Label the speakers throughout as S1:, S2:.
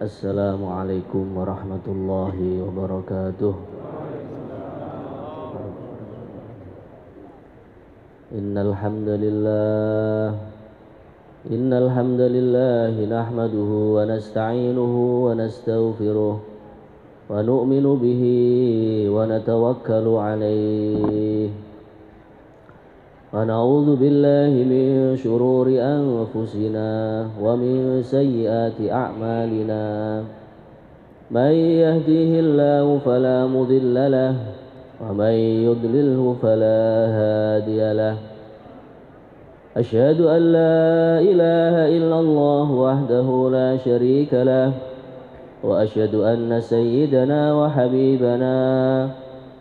S1: Assalamualaikum warahmatullahi wabarakatuh. Innal hamdalillah nahmaduhu wa nasta'inuhu wa nastaghfiruh wa nu'minu bihi wa natawakkalu alayhi wa na'udzu billahi min shururi anfusina wa min sayyiati a'malina may yahdihillahu fala mudilla lahu wa may yudlilhu fala hadiya lahu أشهد أن لا إله إلا الله وحده لا شريك له وأشهد أن سيدنا وحبيبنا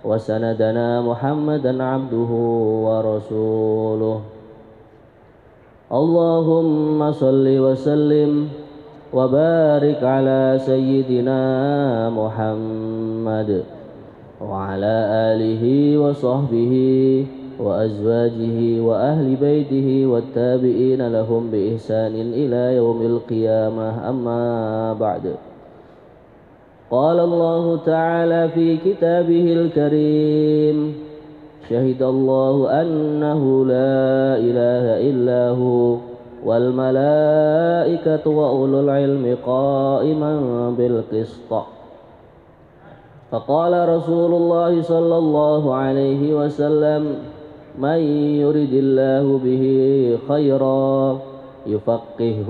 S1: وسندنا محمدا عبده ورسوله اللهم صل وسلم وبارك على سيدنا محمد وعلى آله وصحبه وأزواجه وأهل بيته والتابعين لهم بإحسان إلى يوم القيامة أما بعد قال الله تعالى في كتابه الكريم شهد الله أنه لا إله إلا هو والملائكة وأولو العلم قائما بالقسط فقال رسول الله صلى الله عليه وسلم من يرد الله به خيرا يفقهه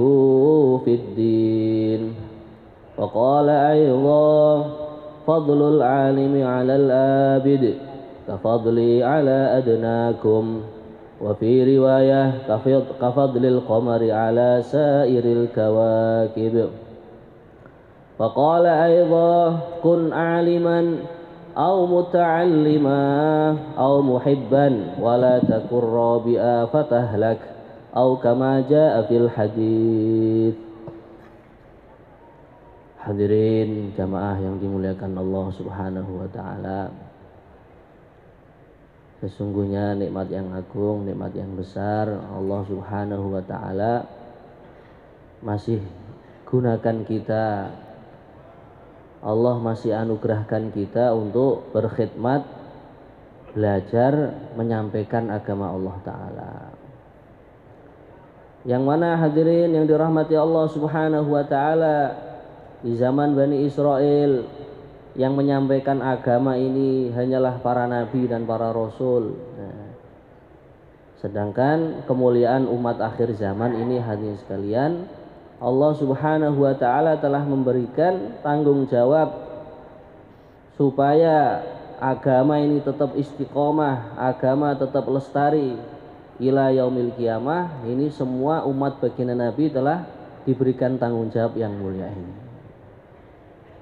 S1: في الدين وقال أيضا فضل العالم على العابد كفضلي على أدناكم وفي رواية كفضل القمر على سائر الكواكب وقال أيضا كن عالما أو متعلما أو محبا ولا تكن رابئا فتهلك أو كما جاء في الحديث. Hadirin jamaah yang dimuliakan Allah Subhanahu wa taala. Sesungguhnya nikmat yang agung, nikmat yang besar Allah Subhanahu wa taala masih gunakan kita. Allah masih anugerahkan kita untuk berkhidmat, belajar, menyampaikan agama Allah Ta'ala. Yang mana hadirin yang dirahmati Allah Subhanahu wa Ta'ala, di zaman Bani Israel yang menyampaikan agama ini hanyalah para nabi dan para rasul. Sedangkan kemuliaan umat akhir zaman ini hadirin sekalian, Allah Subhanahu wa taala telah memberikan tanggung jawab supaya agama ini tetap istiqomah, agama tetap lestari ila yaumil qiyamah. Ini semua umat baginda Nabi telah diberikan tanggung jawab yang mulia ini.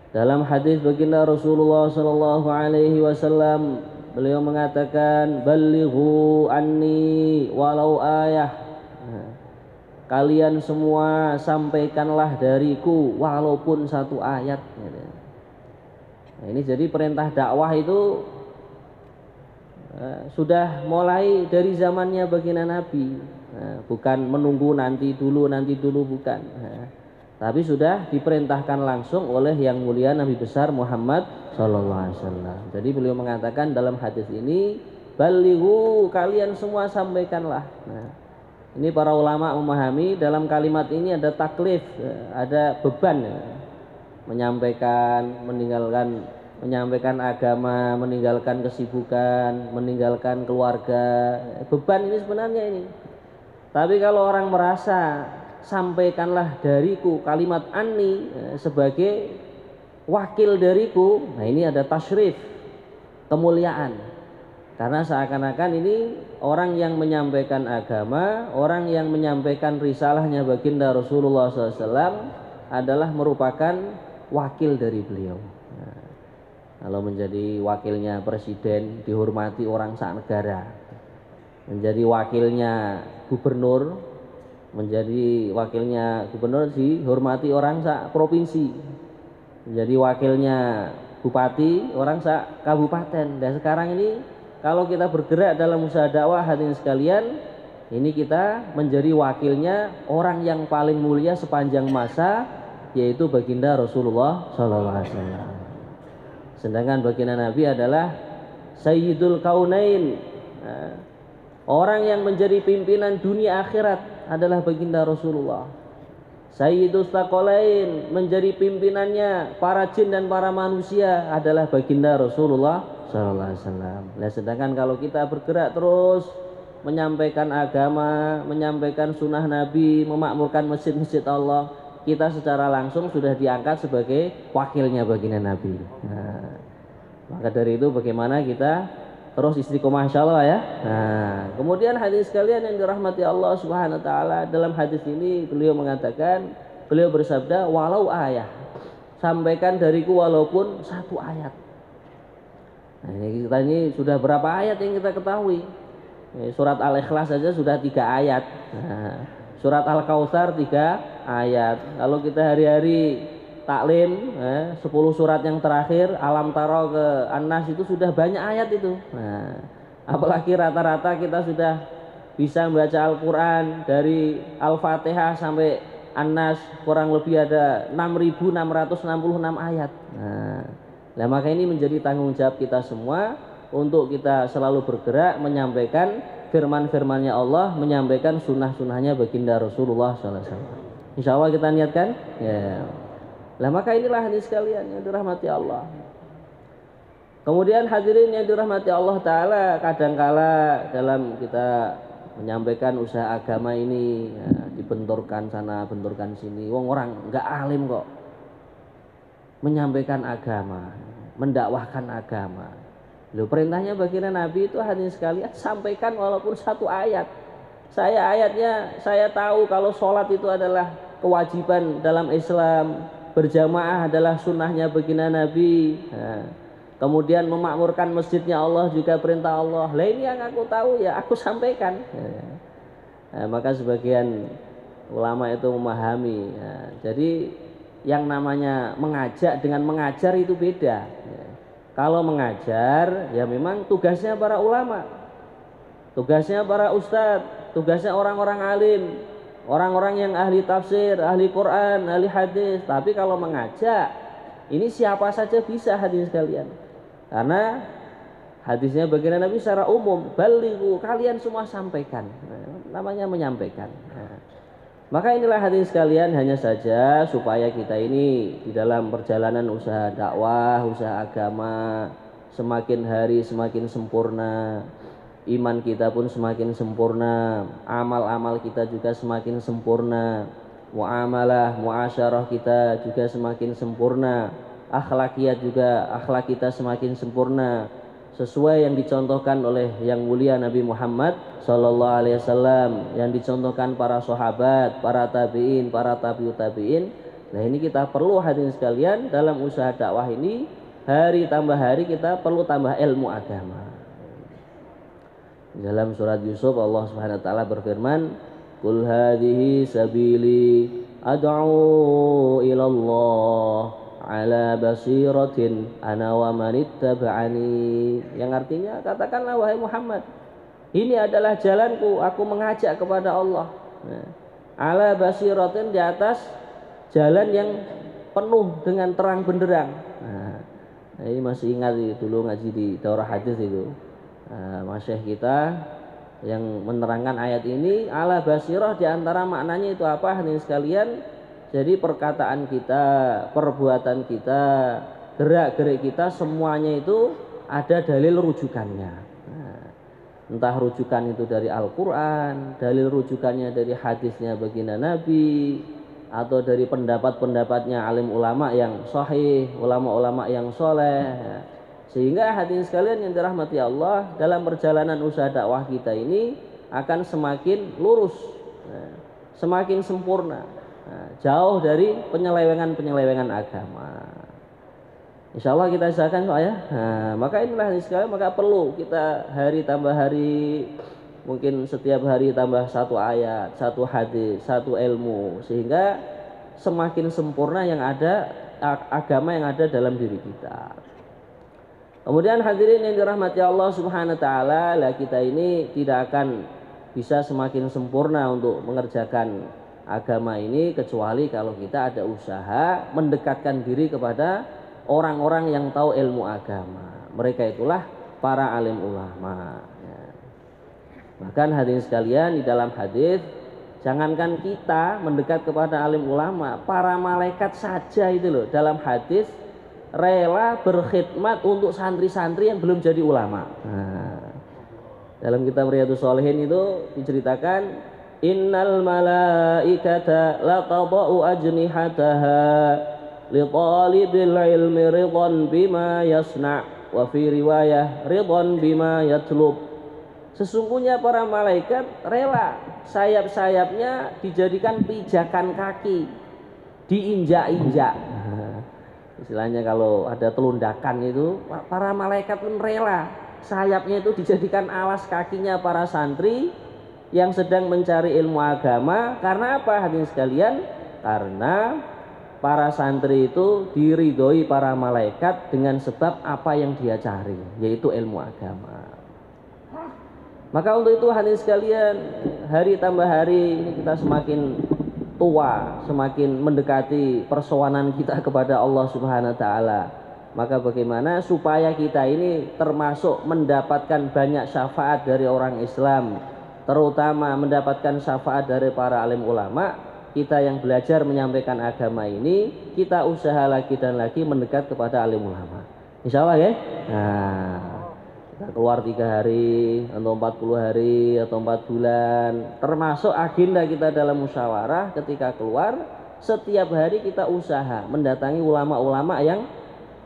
S1: Dalam hadis baginda Rasulullah sallallahu alaihi wasallam, beliau mengatakan balighu anni walau ayah. Kalian semua sampaikanlah dariku walaupun satu ayat. Nah, ini jadi perintah dakwah itu sudah mulai dari zamannya baginda Nabi. Bukan menunggu nanti dulu bukan. Tapi sudah diperintahkan langsung oleh yang mulia Nabi besar Muhammad sallallahu alaihi wasallam. Jadi beliau mengatakan dalam hadis ini, balighu, kalian semua sampaikanlah. Ini para ulama memahami dalam kalimat ini ada taklif, ada beban, menyampaikan agama, meninggalkan kesibukan, meninggalkan keluarga. Beban ini sebenarnya ini. Tapi kalau orang merasa sampaikanlah dariku, kalimat anni sebagai wakil dariku, nah ini ada tasyrif, kemuliaan. Karena seakan-akan ini orang yang menyampaikan agama, orang yang menyampaikan risalahnya baginda Rasulullah SAW adalah merupakan wakil dari beliau. Nah, kalau menjadi wakilnya presiden dihormati orang sak negara, menjadi wakilnya gubernur, dihormati orang sak provinsi, menjadi wakilnya bupati orang sak kabupaten. Dan sekarang ini kalau kita bergerak dalam usaha dakwah hadirin sekalian, ini kita menjadi wakilnya orang yang paling mulia sepanjang masa, yaitu baginda Rasulullah sallallahu alaihi wasallam. Sedangkan baginda Nabi adalah Sayyidul Kaunain. Nah, orang yang menjadi pimpinan dunia akhirat adalah baginda Rasulullah. Sayyidus Tsaqalain, menjadi pimpinannya para jin dan para manusia adalah baginda Rasulullah sallallahu alaihi wasallam. Nah, sedangkan kalau kita bergerak terus menyampaikan agama, menyampaikan sunnah Nabi, memakmurkan masjid-masjid Allah, kita secara langsung sudah diangkat sebagai wakilnya baginda Nabi. Nah, maka dari itu bagaimana kita terus istiqomah insyaallah ya. Nah, kemudian hadis sekalian yang dirahmati Allah Subhanahu wa taala, dalam hadis ini beliau mengatakan, beliau bersabda, walau ayat, sampaikan dariku walaupun satu ayat. Nah, kita ini sudah berapa ayat yang kita ketahui? Surat Al-Ikhlas saja sudah 3 ayat. Nah, surat Al-Kautsar 3 ayat. Kalau kita hari-hari taklim 10 surat yang terakhir Alam Taro ke An-Nas itu sudah banyak ayat itu. Nah, apalagi rata-rata kita sudah bisa membaca Al-Quran dari Al-Fatihah sampai An-Nas, kurang lebih ada 6.666 ayat. Nah, maka ini menjadi tanggung jawab kita semua untuk kita selalu bergerak menyampaikan firman-firmannya Allah, menyampaikan sunnah-sunnahnya baginda Rasulullah SAW. Insya Allah kita niatkan ya. Lah maka inilah hadis sekalian yang dirahmati Allah. Kemudian hadirin yang dirahmati Allah Ta'ala, kadangkala dalam kita menyampaikan usaha agama ini ya, dibenturkan sana, benturkan sini. Wong orang nggak alim kok menyampaikan agama, mendakwahkan agama. Loh, perintahnya baginda Nabi itu hadis sekalian, sampaikan walaupun satu ayat. Ayatnya saya tahu kalau sholat itu adalah kewajiban dalam Islam, berjamaah adalah sunnahnya baginda Nabi. Nah, kemudian memakmurkan masjidnya Allah juga perintah Allah. Lah ini yang aku tahu ya aku sampaikan. Nah, maka sebagian ulama itu memahami. Nah, jadi yang namanya mengajak dengan mengajar itu beda. Kalau mengajar ya memang tugasnya para ulama, tugasnya para ustadz, tugasnya orang-orang alim, orang-orang yang ahli tafsir, ahli Quran, ahli hadis. Tapi kalau mengajak, ini siapa saja bisa hadirin sekalian. Karena hadisnya baginda Nabi secara umum, balighu, kalian semua sampaikan. Nah, namanya menyampaikan. Nah, maka inilah hadirin sekalian, hanya saja supaya kita ini di dalam perjalanan usaha dakwah, usaha agama semakin hari semakin sempurna. Iman kita pun semakin sempurna, amal-amal kita juga semakin sempurna, muamalah, muasyarah kita juga semakin sempurna, akhlakiyat juga, akhlak kita semakin sempurna, sesuai yang dicontohkan oleh yang mulia Nabi Muhammad sallallahu alaihi wasallam, yang dicontohkan para sahabat, para tabi'in, para tabi'ut tabi'in. Nah, ini kita perlu hadirin sekalian dalam usaha dakwah ini, hari tambah hari kita perlu tambah ilmu agama. Dalam surat Yusuf Allah Subhanahu wa taala berfirman, "Qul hadhihi sabili ad'u ila Allah ala basiratin ana wa manittaba'ani." Yang artinya, katakanlah wahai Muhammad, ini adalah jalanku, aku mengajak kepada Allah. Nah, ala basiratin, di atas jalan yang penuh dengan terang benderang. Nah, ini masih ingat dulu ngaji di daurah hadis itu. Masyayikh kita yang menerangkan ayat ini, ala basirah, diantara maknanya itu apa hadirin sekalian? Jadi perkataan kita, perbuatan kita, gerak-gerik kita semuanya itu ada dalil rujukannya. Nah, entah rujukan itu dari Al-Quran, dalil rujukannya dari hadisnya baginda Nabi, atau dari pendapat-pendapatnya alim ulama yang sahih, ulama-ulama yang soleh. Sehingga hadirin sekalian yang dirahmati Allah, dalam perjalanan usaha dakwah kita ini akan semakin lurus, semakin sempurna, jauh dari penyelewengan-penyelewengan agama. Insya Allah kita usahakan Pak ya. Nah, maka inilah hadirin sekalian, maka perlu kita hari tambah hari, mungkin setiap hari tambah satu ayat, satu hadis, satu ilmu, sehingga semakin sempurna yang ada agama yang ada dalam diri kita. Kemudian hadirin yang dirahmati Allah Subhanahu wa taala, lah kita ini tidak akan bisa semakin sempurna untuk mengerjakan agama ini kecuali kalau kita ada usaha mendekatkan diri kepada orang-orang yang tahu ilmu agama. Mereka itulah para alim ulama. Ya. Bahkan hadirin sekalian, di dalam hadis, jangankan kita mendekat kepada alim ulama, para malaikat saja itu loh dalam hadis rela berkhidmat untuk santri-santri yang belum jadi ulama. Nah, dalam kitab Riyadhus Shalihin itu diceritakan, innal malaikata la tadau ajnihataha li talibil ilmi ridwan bima yasna' wa fi riwayah ridwan bima yatlub. Sesungguhnya para malaikat rela sayap-sayapnya dijadikan pijakan kaki, diinjak-injak. Istilahnya kalau ada telundakan itu, para malaikat pun rela sayapnya itu dijadikan alas kakinya para santri yang sedang mencari ilmu agama. Karena apa hadirin sekalian? Karena para santri itu diridhoi para malaikat dengan sebab apa yang dia cari, yaitu ilmu agama. Maka untuk itu hadirin sekalian, hari tambah hari ini kita semakin tua, semakin mendekati persoanan kita kepada Allah Subhanahu wa taala. Maka bagaimana supaya kita ini termasuk mendapatkan banyak syafaat dari orang Islam, terutama mendapatkan syafaat dari para alim ulama, kita yang belajar menyampaikan agama ini, kita usaha lagi dan lagi mendekat kepada alim ulama. Insya Allah ya. Nah, kita keluar 3 hari atau 40 hari atau 4 bulan, termasuk agenda kita dalam musyawarah ketika keluar, setiap hari kita usaha mendatangi ulama-ulama yang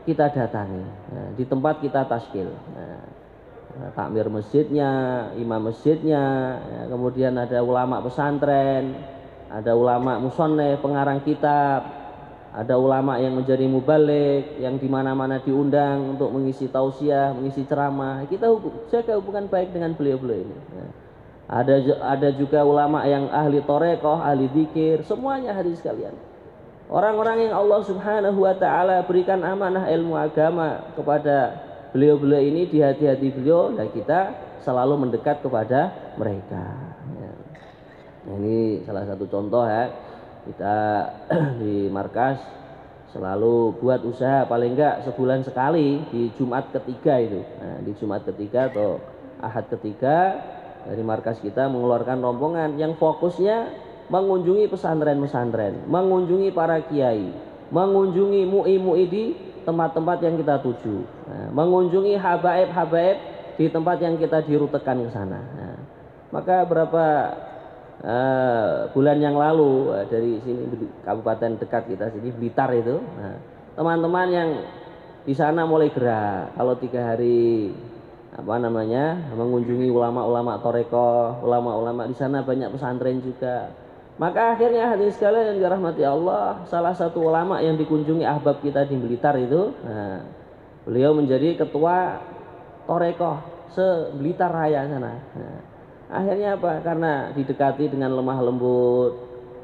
S1: kita datangi. Nah, di tempat kita taskil, takmir masjidnya, imam masjidnya, ya, kemudian ada ulama pesantren, ada ulama musannif, pengarang kitab, ada ulama yang menjadi mubaligh, yang dimana-mana diundang untuk mengisi tausiah, mengisi ceramah. Kita jaga hubungan baik dengan beliau-beliau ini. Ya. Ada juga ulama yang ahli torekoh, ahli dzikir, semuanya hadis sekalian. Orang-orang yang Allah Subhanahu wa taala berikan amanah ilmu agama kepada beliau-beliau ini di hati-hati beliau, dan kita selalu mendekat kepada mereka. Ya. Nah, ini salah satu contoh ya. Kita di markas selalu buat usaha paling enggak sebulan sekali di Jumat ketiga itu. Nah, di Jumat ketiga atau Ahad ketiga dari markas kita mengeluarkan rombongan yang fokusnya mengunjungi pesantren-pesantren, mengunjungi para kiai, mengunjungi mu'i-mu'i di tempat-tempat yang kita tuju, nah, mengunjungi habaib-habaib di tempat yang kita dirutekan ke sana. Nah, maka berapa bulan yang lalu dari sini kabupaten dekat kita sini Blitar itu, nah, teman-teman yang di sana mulai gerak kalau 3 hari mengunjungi ulama-ulama toreko, ulama-ulama di sana, banyak pesantren juga. Maka akhirnya hadirin sekalian yang dirahmati Allah, salah satu ulama yang dikunjungi ahbab kita di Blitar itu, nah, beliau menjadi ketua toreko se-Blitar Raya sana. Nah, akhirnya apa? Karena didekati dengan lemah lembut,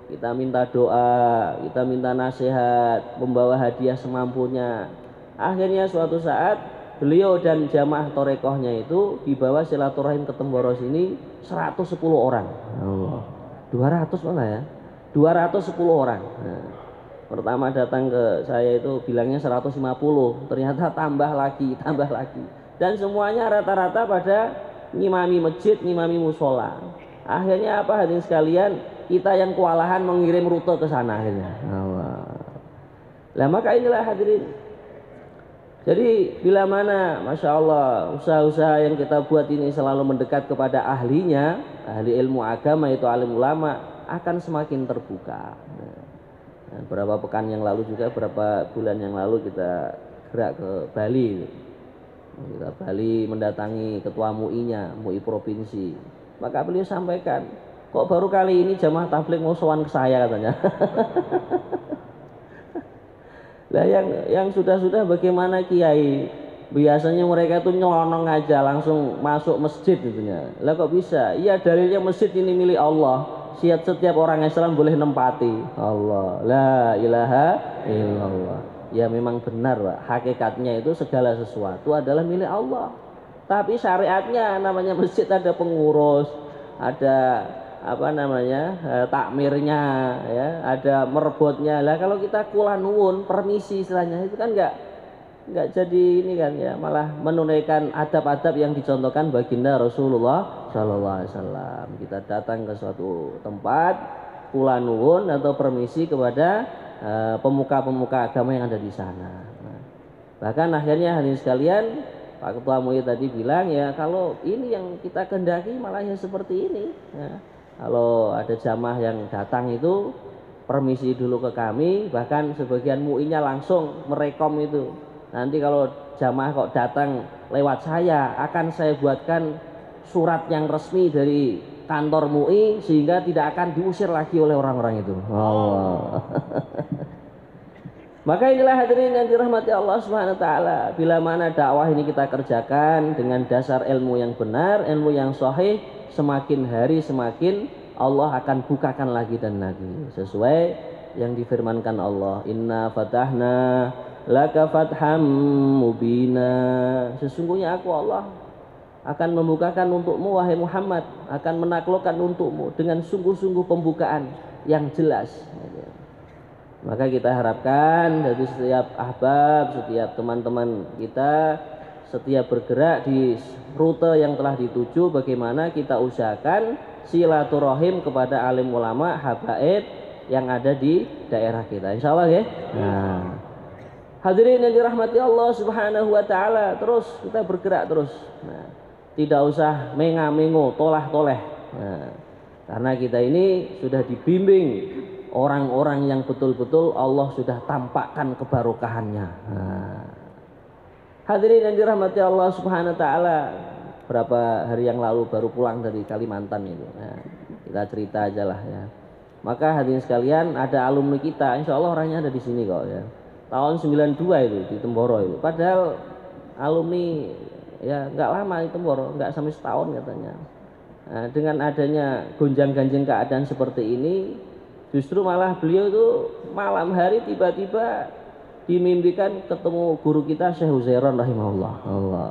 S1: kita minta doa, kita minta nasihat, membawa hadiah semampunya. Akhirnya suatu saat beliau dan jamaah torekohnya itu dibawa silaturahim ke Temboros ini 110 orang. Allah. 200 mana ya? 210 orang. Nah, pertama datang ke saya itu bilangnya 150, ternyata tambah lagi. Dan semuanya rata-rata pada ngimami masjid, ngimami musola. Akhirnya apa hadirin sekalian, kita yang kewalahan mengirim rute ke sana akhirnya. Allah. Lah maka inilah hadirin. Jadi bila mana Masya Allah usaha-usaha yang kita buat ini selalu mendekat kepada ahlinya, ahli ilmu agama itu alim ulama, akan semakin terbuka. Nah, beberapa pekan yang lalu juga, beberapa bulan yang lalu kita gerak ke Bali. Kita Bali mendatangi ketua MUI-nya, MUI provinsi. Maka beliau sampaikan, kok baru kali ini jamaah tabligh mau sowan ke saya katanya. Lah yang sudah-sudah bagaimana kiai? Biasanya mereka tuh nyelonong aja langsung masuk masjid itunya. Lah kok bisa? Iya dalilnya masjid ini milik Allah. Setiap orang Islam boleh nempati. Allah, la ilaha illallah. ya memang benar Pak. Hakikatnya itu segala sesuatu adalah milik Allah. Tapi syariatnya namanya masjid ada pengurus, ada apa namanya takmirnya, ya, ada merebotnya. Lah kalau kita kula nuwun permisi istilahnya itu kan nggak jadi ini kan ya, malah menunaikan adab-adab yang dicontohkan baginda Rasulullah Shallallahu Alaihi Wasallam. Kita datang ke suatu tempat kula nuwun atau permisi kepada pemuka-pemuka agama yang ada di sana. Nah, bahkan akhirnya hadirin sekalian, Pak Ketua MUI tadi bilang ya kalau ini yang kita kehendaki malah ya seperti ini. Ya. Kalau ada jamaah yang datang itu permisi dulu ke kami, bahkan sebagian MUI-nya langsung merekom itu. Nanti kalau jamaah kok datang lewat saya, akan saya buatkan surat yang resmi dari kantor MUI sehingga tidak akan diusir lagi oleh orang-orang itu. Oh. Maka inilah hadirin yang dirahmati Allah Subhanahu wa taala, bila mana dakwah ini kita kerjakan dengan dasar ilmu yang benar, ilmu yang sahih, semakin hari semakin Allah akan bukakan lagi dan lagi sesuai yang difirmankan Allah, inna fatahna laka fatham mubina. Sesungguhnya aku Allah akan membukakan untukmu wahai Muhammad, akan menaklukkan untukmu dengan sungguh-sungguh pembukaan yang jelas. Maka kita harapkan dari setiap ahbab, setiap teman-teman kita, setiap bergerak di rute yang telah dituju, bagaimana kita usahakan silaturahim kepada alim ulama habaib yang ada di daerah kita, insya Allah ya. Nah, hadirin yang dirahmati Allah Subhanahu wa taala, terus kita bergerak terus. Nah, tidak usah menga-mengo, tolah-toleh. Nah, karena kita ini sudah dibimbing orang-orang yang betul-betul Allah sudah tampakkan kebarokahannya. Nah, hadirin yang dirahmati Allah Subhanahu wa taala, berapa hari yang lalu baru pulang dari Kalimantan itu. Nah, kita cerita aja lah ya. Maka hadirin sekalian, ada alumni kita, insya Allah orangnya ada di sini kok ya. Tahun 92 itu di Temboro itu. Padahal alumni ya nggak lama di Temboro, nggak sampai setahun katanya. Nah, dengan adanya gonjang-ganjing keadaan seperti ini, justru malah beliau itu malam hari tiba-tiba dimimpikan ketemu guru kita Syekh Uzairon rahimahullah. Allah.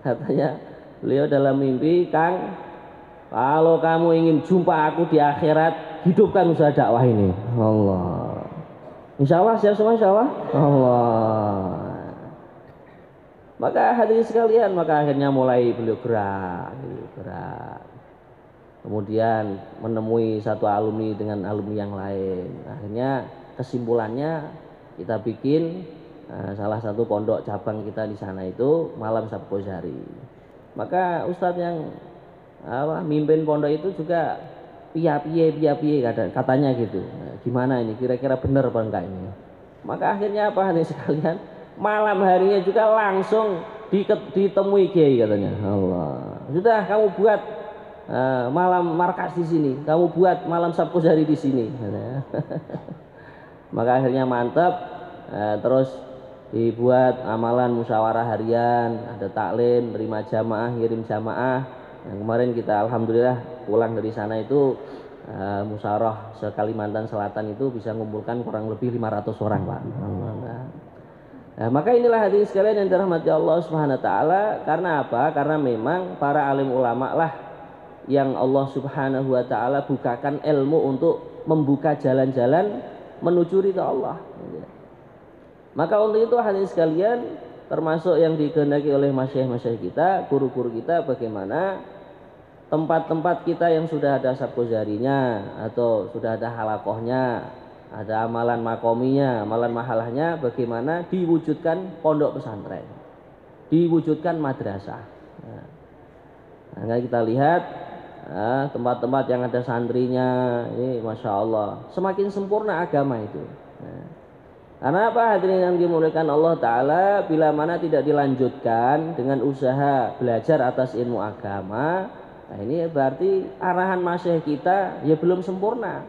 S1: Katanya beliau dalam mimpi, Kang, kalau kamu ingin jumpa aku di akhirat, hidupkan usaha dakwah ini. Allah. Insya Allah siap semua, insya Allah. Allah. Maka hadirin sekalian, maka akhirnya mulai beliau gerak. Kemudian menemui satu alumni dengan alumni yang lain. Akhirnya kesimpulannya kita bikin salah satu pondok cabang kita di sana itu Malam Sabko Zari. Maka ustadz yang mimpin pondok itu juga piye katanya gitu. Nah, gimana ini? Kira-kira benar apa enggak ini? Maka akhirnya apa hadirin sekalian? Malam harinya juga langsung ditemui kiai katanya. Allah. Sudah kamu buat malam markas di sini, kamu buat malam Sabko Zari di sini. Maka akhirnya mantap, terus dibuat amalan musyawarah harian, ada taklim, terima jamaah, ngirim jamaah. Yang kemarin kita alhamdulillah pulang dari sana itu musyawarah se-Kalimantan Selatan itu bisa mengumpulkan kurang lebih 500 orang Pak. Nah, maka inilah hadirin sekalian yang dirahmati Allah Subhanahu wa taala. Karena apa? Karena memang para alim ulama lah yang Allah Subhanahu wa taala bukakan ilmu untuk membuka jalan-jalan menuju ridha Allah. Maka untuk itu hadirin sekalian, termasuk yang dikehendaki oleh masyayikh-masyayikh kita, guru-guru kita, bagaimana tempat-tempat kita yang sudah ada sabko zarinya atau sudah ada halakohnya, ada amalan makominya, amalan mahalahnya, bagaimana diwujudkan pondok pesantren, diwujudkan madrasah. Nah, kita lihat tempat-tempat yang ada santrinya, ini masya Allah semakin sempurna agama itu. Karena apa hadirin yang dimuliakan Allah Ta'ala, bila mana tidak dilanjutkan dengan usaha belajar atas ilmu agama, nah ini berarti arahan masyayikh kita ya belum sempurna.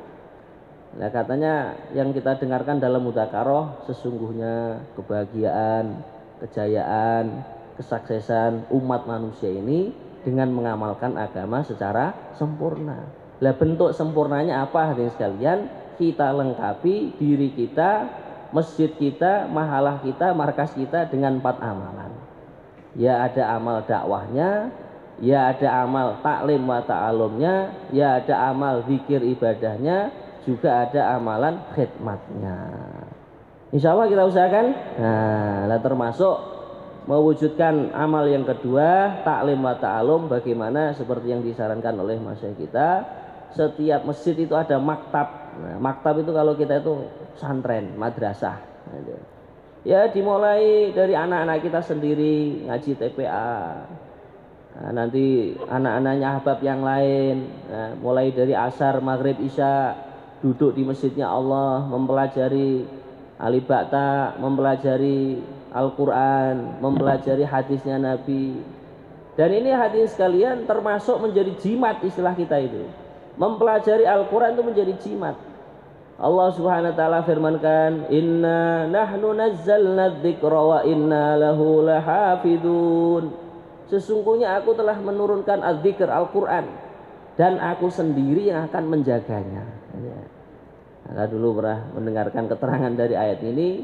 S1: Nah katanya yang kita dengarkan dalam mudzakarah, sesungguhnya kebahagiaan, kejayaan, kesuksesan umat manusia ini dengan mengamalkan agama secara sempurna. Lah bentuk sempurnanya apa hadirin sekalian? Kita lengkapi diri kita masjid kita, mahalah kita, markas kita dengan 4 amalan. Ya ada amal dakwahnya, ya ada amal taklim wa ta'alumnya, ya ada amal zikir ibadahnya, juga ada amalan khidmatnya. Insya Allah kita usahakan. Nah, termasuk mewujudkan amal yang kedua, taklim wa ta'alum, bagaimana seperti yang disarankan oleh masyayikh kita, setiap masjid itu ada maktab. Nah, maktab itu kalau kita itu pesantren, madrasah. Ya dimulai dari anak-anak kita sendiri ngaji TPA. Nah, nanti anak-anaknya ahbab yang lain, nah, mulai dari asar, maghrib, isya, duduk di masjidnya Allah, mempelajari alibakta, mempelajari Al-Quran, mempelajari hadisnya Nabi. Dan ini hadirin sekalian termasuk menjadi jimat, istilah kita itu. Mempelajari Al-Quran itu menjadi jimat. Allah Subhanahu wa taala firmankan, "Inna nahnu nazzalna dzikra wa inna lahu lahafidun." Sesungguhnya aku telah menurunkan az-dzikr Al-Quran dan aku sendiri yang akan menjaganya. Nah, dulu pernah mendengarkan keterangan dari ayat ini.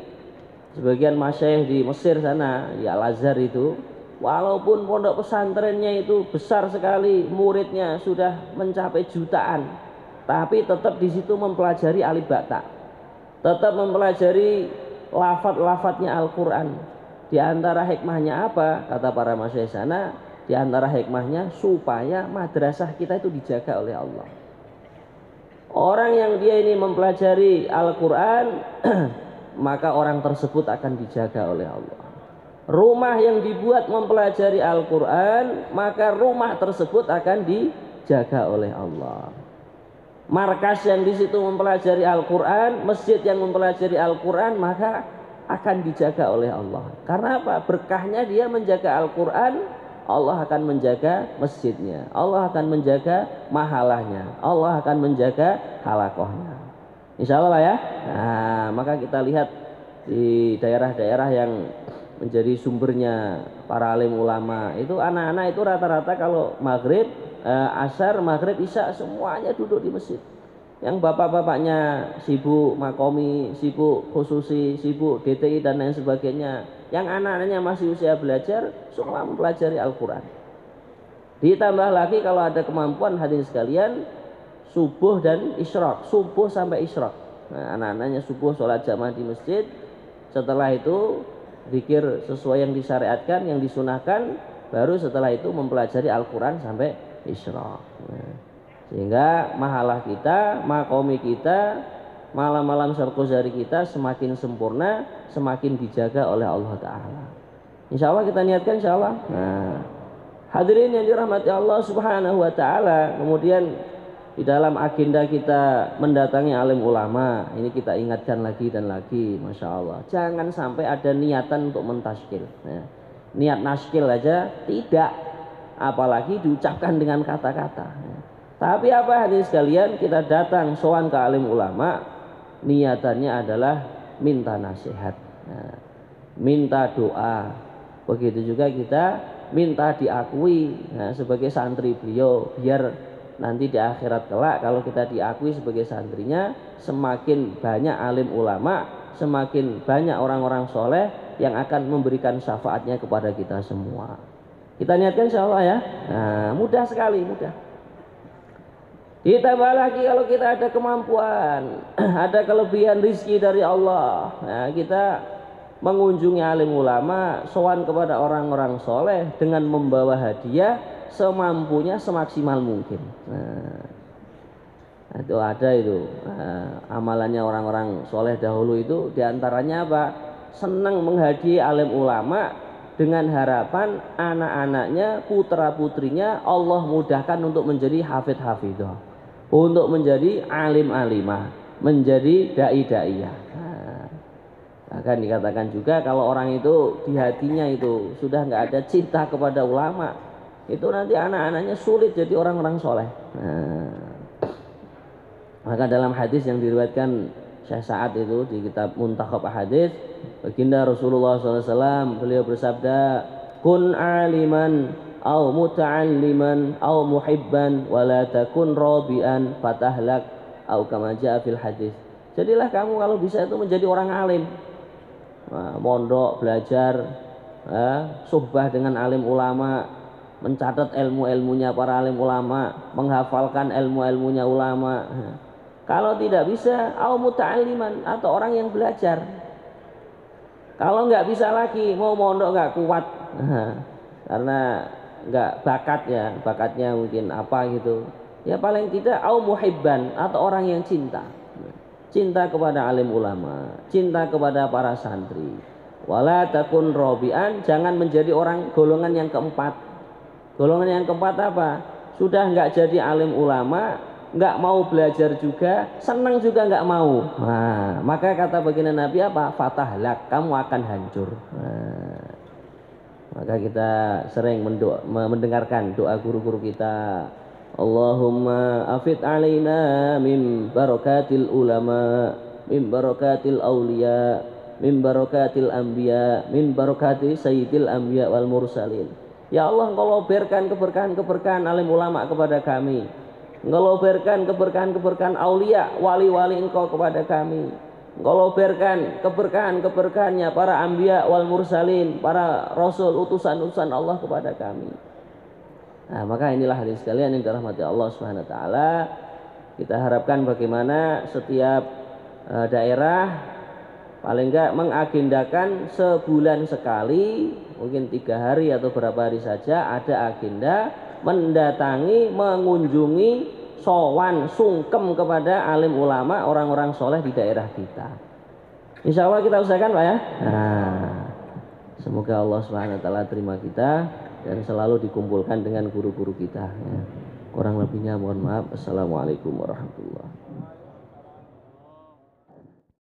S1: Sebagian masyayikh di Mesir sana, di Al-Azhar itu, walaupun pondok pesantrennya itu besar sekali, muridnya sudah mencapai jutaan, tapi tetap di situ mempelajari alibakta, tetap mempelajari lafaz-lafaznya Al-Quran. Di antara hikmahnya apa? Kata para masyayikh sana, di antara hikmahnya supaya madrasah kita itu dijaga oleh Allah. Orang yang dia ini mempelajari Al-Quran maka orang tersebut akan dijaga oleh Allah. Rumah yang dibuat mempelajari Al-Quran, maka rumah tersebut akan dijaga oleh Allah. Markas yang di situ mempelajari Al-Quran, masjid yang mempelajari Al-Quran, maka akan dijaga oleh Allah. Karena apa? Berkahnya dia menjaga Al-Quran, Allah akan menjaga masjidnya, Allah akan menjaga mahalahnya, Allah akan menjaga halakohnya. Insya Allah lah ya. Nah, maka kita lihat di daerah-daerah yang menjadi sumbernya para alim ulama itu, anak-anak itu rata-rata kalau maghrib, asar, maghrib, isya semuanya duduk di masjid. Yang bapak-bapaknya sibuk makomi, sibuk khususi, sibuk DTI dan lain sebagainya, yang anak-anaknya masih usia belajar, semua mempelajari Al-Quran. Ditambah lagi kalau ada kemampuan hadirin sekalian, subuh dan isyraq, subuh sampai isyraq. Nah, anak-anaknya subuh sholat jamaah di masjid, setelah itu zikir sesuai yang disyariatkan, yang disunahkan, baru setelah itu mempelajari Al-Quran sampai isyraq. Nah, sehingga mahalah kita, makomi kita, malam-malam syarquzari kita semakin sempurna, semakin dijaga oleh Allah Ta'ala. Insya Allah kita niatkan, insya Allah. Nah, hadirin yang dirahmati Allah Subhanahu wa Ta'ala, kemudian di dalam agenda kita mendatangi alim ulama, ini kita ingatkan lagi dan lagi, Masya Allah. Jangan sampai ada niatan untuk mentaskil. Nah, niat naskil aja tidak, apalagi diucapkan dengan kata-kata. Nah, tapi apa hadirin sekalian, kita datang sowan ke alim ulama, niatannya adalah minta nasihat, nah, minta doa. Begitu juga kita minta diakui, nah, sebagai santri beliau, biar nanti di akhirat kelak kalau kita diakui sebagai santrinya, semakin banyak alim ulama, semakin banyak orang-orang soleh yang akan memberikan syafaatnya kepada kita semua. Kita niatkan insya Allah ya. Nah, mudah sekali, mudah. Ditambah lagi kalau kita ada kemampuan, ada kelebihan rizki dari Allah, nah, kita mengunjungi alim ulama, sowan kepada orang-orang soleh dengan membawa hadiah semampunya, semaksimal mungkin. Nah, itu ada itu, amalannya orang-orang soleh dahulu itu diantaranya apa? Senang menghadiahi alim ulama dengan harapan anak-anaknya, putra-putrinya Allah mudahkan untuk menjadi hafid-hafidah, untuk menjadi alim-alimah, menjadi dai-daiyah. Akan dikatakan juga kalau orang itu di hatinya itu sudah nggak ada cinta kepada ulama, itu nanti anak-anaknya sulit jadi orang-orang soleh. Maka dalam hadis yang diriwayatkan Syekh Sa'ad itu di kitab Muntakhab Hadis, baginda Rasulullah SAW beliau bersabda, kun aliman au muta'alliman au muhibban wala takun rabian fatahlak, au kama jaa fil hadis. Jadilah kamu kalau bisa itu menjadi orang alim. Nah, mondok, belajar, suhbah dengan alim ulama, mencatat ilmu-ilmunya para alim ulama, menghafalkan ilmu-ilmunya ulama. Kalau tidak bisa, au muta'alliman, atau orang yang belajar. Kalau nggak bisa lagi, mau mondok nggak kuat, karena nggak bakatnya mungkin apa gitu. Ya paling tidak au muhibban, atau orang yang cinta kepada alim ulama, cinta kepada para santri. Wala takun robian, jangan menjadi orang golongan yang keempat. Golongan yang keempat apa? Sudah nggak jadi alim ulama, nggak mau belajar juga, senang juga nggak mau. Nah, maka kata baginda Nabi apa? Fatahlak, kamu akan hancur. Nah, maka kita sering mendengarkan doa guru-guru kita. Allahumma afid alaina min barakatil ulama, min barakatil aulia, min barakatil anbiya, min barakati sayyidil anbiya wal mursalin. Ya Allah, Engkau loberkan keberkahan alim ulama kepada kami. Engkau loberkan keberkahan aulia, wali-wali Engkau kepada kami. Engkau loberkan keberkahannya para anbiya wal mursalin, para rasul, utusan-utusan Allah kepada kami. Nah, maka inilah hadirin sekalian yang dirahmati Allah Subhanahu wa taala. Kita harapkan bagaimana setiap daerah paling enggak mengagendakan sebulan sekali, mungkin 3 hari atau berapa hari saja, ada agenda mendatangi, mengunjungi, sowan, sungkem kepada alim ulama, orang-orang soleh di daerah kita. Insya Allah kita usahakan Pak ya. Nah, semoga Allah Subhanahu wa taala terima kita dan selalu dikumpulkan dengan guru-guru kita ya. Kurang lebihnya mohon maaf. Assalamualaikum warahmatullahi wabarakatuh.